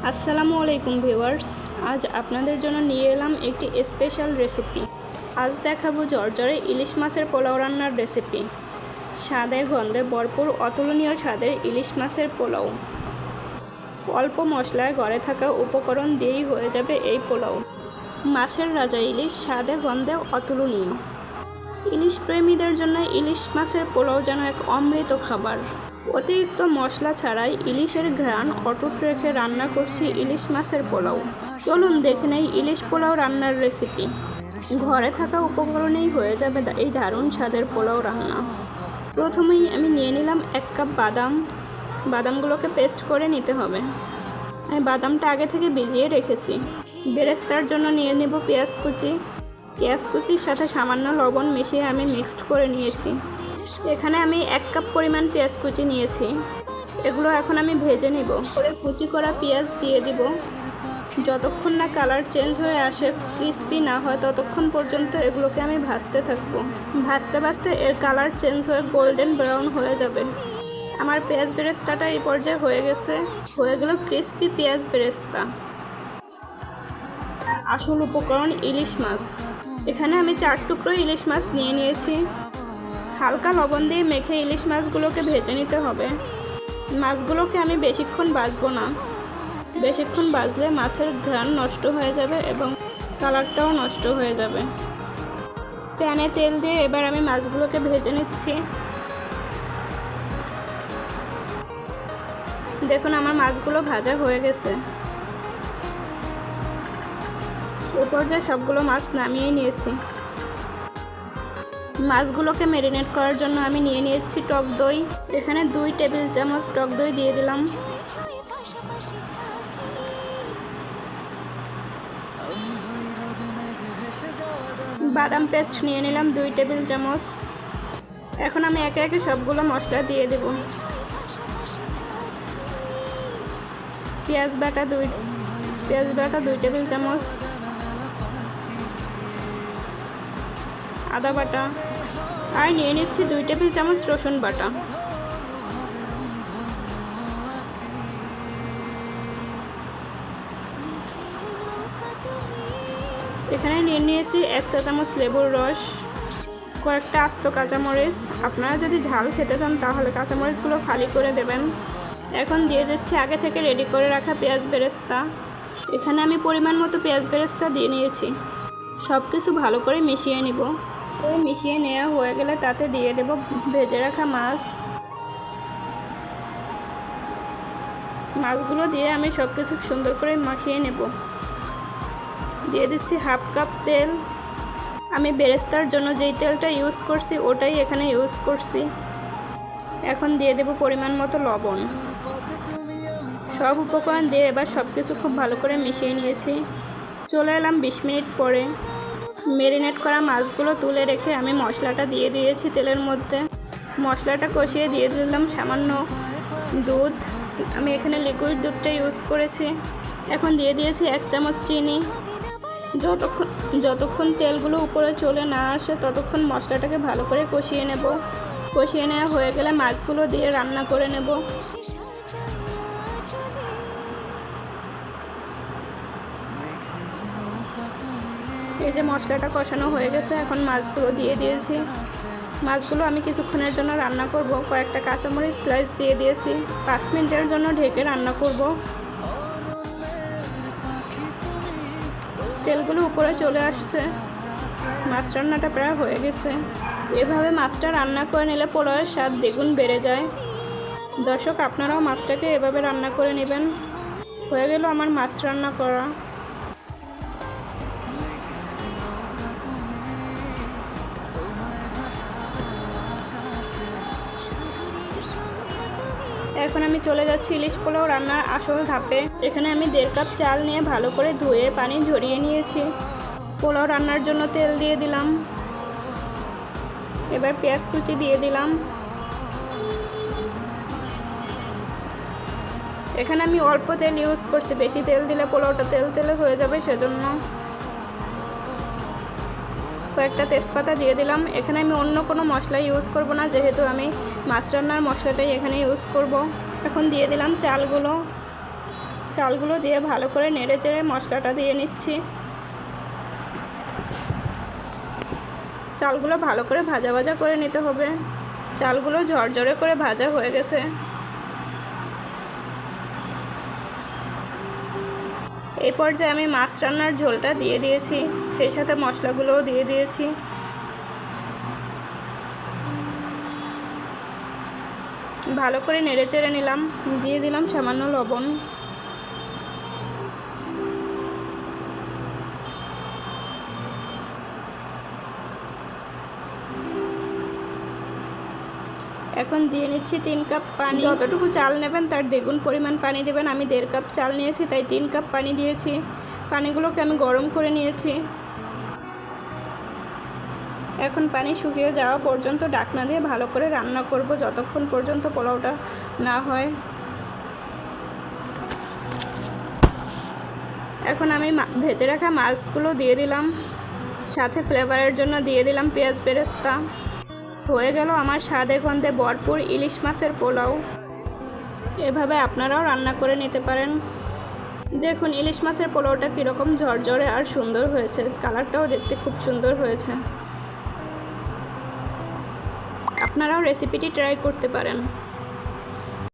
আসসালামু আলাইকুম ভিউয়ার্স, আজ আপনাদের জন্য নিয়ে এলাম একটি স্পেশাল রেসিপি। আজ দেখাবো ঝরঝরে ইলিশ মাছের পোলাও রান্নার রেসিপি। স্বাদে গন্ধে ভরপুর অতুলনীয় স্বাদের ইলিশ মাছের পোলাও। অল্প মশলায় ঘরে থাকা উপকরণ দিয়েই হয়ে যাবে এই পোলাও। মাছের রাজা ইলিশ স্বাদে গন্ধে অতুলনীয়। ইলিশ প্রেমীদের জন্য ইলিশ মাছের পোলাও যেন এক অমৃত খাবার। অতিরিক্ত মশলা ছাড়াই ইলিশের ঘ্রাণ অটুট রেখে রান্না করছি ইলিশ মাছের পোলাও। চলুন দেখে নেই ইলিশ পোলাও রান্নার রেসিপি। ঘরে থাকা উপকরণেই হয়ে যাবে এই দারুণ স্বাদের পোলাও রান্না। প্রথমেই আমি নিয়ে নিলাম 1 কাপ বাদাম। বাদামগুলোকে পেস্ট করে নিতে হবে। আমি বাদামটা আগে থেকে ভিজিয়ে রেখেছি। বেরেস্তার জন্য নিয়ে নেব পেঁয়াজ কুচি। পেঁয়াজ কুচির সাথে সামান্য লবণ মিশিয়ে আমি মিক্সড করে নিয়েছি। এখানে আমি 1 কাপ পরিমাণ পেঁয়াজ কুচি নিয়েছি। এগুলো এখন আমি ভেজে নিব। পরে কুচি করা পেঁয়াজ দিয়ে দিব। যতক্ষণ না কালার চেঞ্জ হয়ে আসে, ক্রিস্পি না হয়, ততক্ষণ পর্যন্ত এগুলোকে আমি ভাজতে থাকবো। ভাজতে ভাজতে এর কালার চেঞ্জ হয়ে গোল্ডেন ব্রাউন হয়ে যাবে। আমার পেঁয়াজ বেরেস্তাটা এই পর্যায়ে হয়ে গেছে। হয়ে গেল ক্রিস্পি পেঁয়াজ বেরেস্তা। আসল উপকরণ ইলিশ মাছ। এখানে আমি 4 টুকরো ইলিশ মাছ নিয়ে নিয়েছি। হালকা লবণ দিয়ে মেখে ইলিশ মাছগুলোকে ভেজে নিতে হবে। মাছগুলোকে আমি বেশিক্ষণ ভাজবো না। বেশিক্ষণ ভাজলে মাছের ঘ্রাণ নষ্ট হয়ে যাবে এবং কালারটাও নষ্ট হয়ে যাবে। প্যানে তেল দিয়ে এবার আমি মাছগুলোকে ভেজে নিচ্ছি। দেখুন আমার মাছগুলো ভাজা হয়ে গেছে। এ পর্যায়ে সবগুলো মাছ নামিয়ে নিয়েছি। মাছগুলোকে ম্যারিনেট করার জন্য আমি নিয়ে নিয়েছি টক দই। এখানে 2 টেবিল চামচ টক দই দিয়ে দিলাম। বাদাম পেস্ট নিয়ে নিলাম 2 টেবিল চামচ। এখন আমি একে একে সবগুলো মশলা দিয়ে দেব। পেঁয়াজ বাটা 2 টেবিল চামচ, আদা বাটা, আর নিয়ে নিচ্ছি 2 টেবিল চামচ রসুন বাটা। এখানে নিয়ে নিয়েছি 1 চা চামচ লেবুর রস, কয়েকটা আস্ত কাঁচামরিচ। আপনারা যদি ঝাল খেতে চান তাহলে কাঁচামরিচগুলো ফালি করে দেবেন। এখন দিয়ে দিচ্ছি আগে থেকে রেডি করে রাখা পেঁয়াজ বেরেস্তা। এখানে আমি পরিমাণ মতো পেঁয়াজ বেরেস্তা দিয়ে নিয়েছি। সব কিছু ভালো করে মিশিয়ে নিব। মিশিয়ে নেওয়া হয়ে গেলে তাতে দিয়ে দেব ভেজে রাখা মাছ। মাছগুলো দিয়ে আমি সব কিছু সুন্দর করে মাখিয়ে নেব। দিয়ে দিচ্ছি 1/2 কাপ তেল। আমি বেরেস্তার জন্য যেই তেলটা ইউজ করছি ওটাই এখানে ইউজ করছি। এখন দিয়ে দেব পরিমাণ মতো লবণ। সব উপকরণ দিয়ে এবার সব কিছু খুব ভালো করে মিশিয়ে নিয়েছি। চলে এলাম 20 মিনিট পরে। ম্যারিনেট করা মাছগুলো তুলে রেখে আমি মশলাটা দিয়ে দিয়েছি তেলের মধ্যে। মশলাটা কষিয়ে দিয়ে দিলাম সামান্য দুধ। আমি এখানে লিকুইড দুধটা ইউজ করেছি। এখন দিয়ে দিয়েছি 1 চামচ চিনি। যতক্ষণ তেলগুলো উপরে চলে না আসে ততক্ষণ মশলাটাকে ভালো করে কষিয়ে নেব। কষিয়ে নেওয়া হয়ে গেলে মাছগুলো দিয়ে রান্না করে নেব। এই যে মশলাটা কষানো হয়ে গেছে, এখন মাছগুলো দিয়ে দিয়েছি। মাছগুলো আমি কিছুক্ষণের জন্য রান্না করব। কয়েকটা কাঁচামরিচ স্লাইস দিয়ে দিয়েছি। 5 মিনিটের জন্য ঢেকে রান্না করব। তেলগুলো উপরে চলে আসছে। মাছ রান্নাটা প্রায় হয়ে গেছে। এভাবে মাছটা রান্না করে নিলে পোলাওয়ের স্বাদ দ্বিগুণ বেড়ে যায়। দর্শক, আপনারাও মাছটাকে এভাবে রান্না করে নেবেন। হয়ে গেল আমার মাছ রান্না করা। এখন আমি চলে যাচ্ছি ইলিশ পোলাও রান্নার আসল ধাপে। এখানে আমি 1.5 কাপ চাল নিয়ে ভালো করে ধুয়ে পানি ঝরিয়ে নিয়েছি। পোলাও রান্নার জন্য তেল দিয়ে দিলাম। এবার পেঁয়াজ কুচি দিয়ে দিলাম। এখানে আমি অল্প তেল ইউজ করছি। বেশি তেল দিলে পোলাওটা তেলে হয়ে যাবে, সেজন্য। কয়েকটা তেজপাতা দিয়ে দিলাম। এখানে আমি অন্য কোনো মশলা ইউজ করব না, যেহেতু আমি মাছ রান্নার মশলাটাই এখানে ইউজ করব। এখন দিয়ে দিলাম চালগুলো। চালগুলো দিয়ে ভালো করে নেড়ে চেড়ে মশলাটা দিয়ে নিচ্ছি। চালগুলো ভালো করে ভাজা ভাজা করে নিতে হবে। চালগুলো ঝরঝরে করে ভাজা হয়ে গেছে। এই পর্যায়ে আমি মাছ রান্নার ঝোলটা দিয়ে দিয়েছি, সেই সাথে মশলাগুলোও দিয়ে দিয়েছি। ভালো করে নেড়ে চেড়ে নিলাম, দিয়ে দিলাম সামান্য লবণ। এখন দিয়ে নিচ্ছি 3 কাপ পানি। যতটুকু চাল নেবেন তার দ্বিগুণ পরিমাণ পানি দেবেন। আমি 1.5 কাপ চাল নিয়েছি, তাই 3 কাপ পানি দিয়েছি। পানিগুলোকে আমি গরম করে নিয়েছি। এখন পানি শুকিয়ে যাওয়া পর্যন্ত ঢাকনা দিয়ে ভালো করে রান্না করব, যতক্ষণ পর্যন্ত পোলাওটা না হয়। এখন আমি ভেজে রাখা মাছগুলো দিয়ে দিলাম, সাথে ফ্লেভারের জন্য দিয়ে দিলাম পেঁয়াজ বেরেস্তা। হয়ে গেল আমার স্বাদে গন্ধে ভরপুর ইলিশ মাছের পোলাও। এভাবে আপনারাও রান্না করে নিতে পারেন। দেখুন ইলিশ মাছের পোলাওটা কীরকম ঝরঝরে আর সুন্দর হয়েছে, কালারটাও দেখতে খুব সুন্দর হয়েছে। আপনারাও রেসিপিটি ট্রাই করতে পারেন।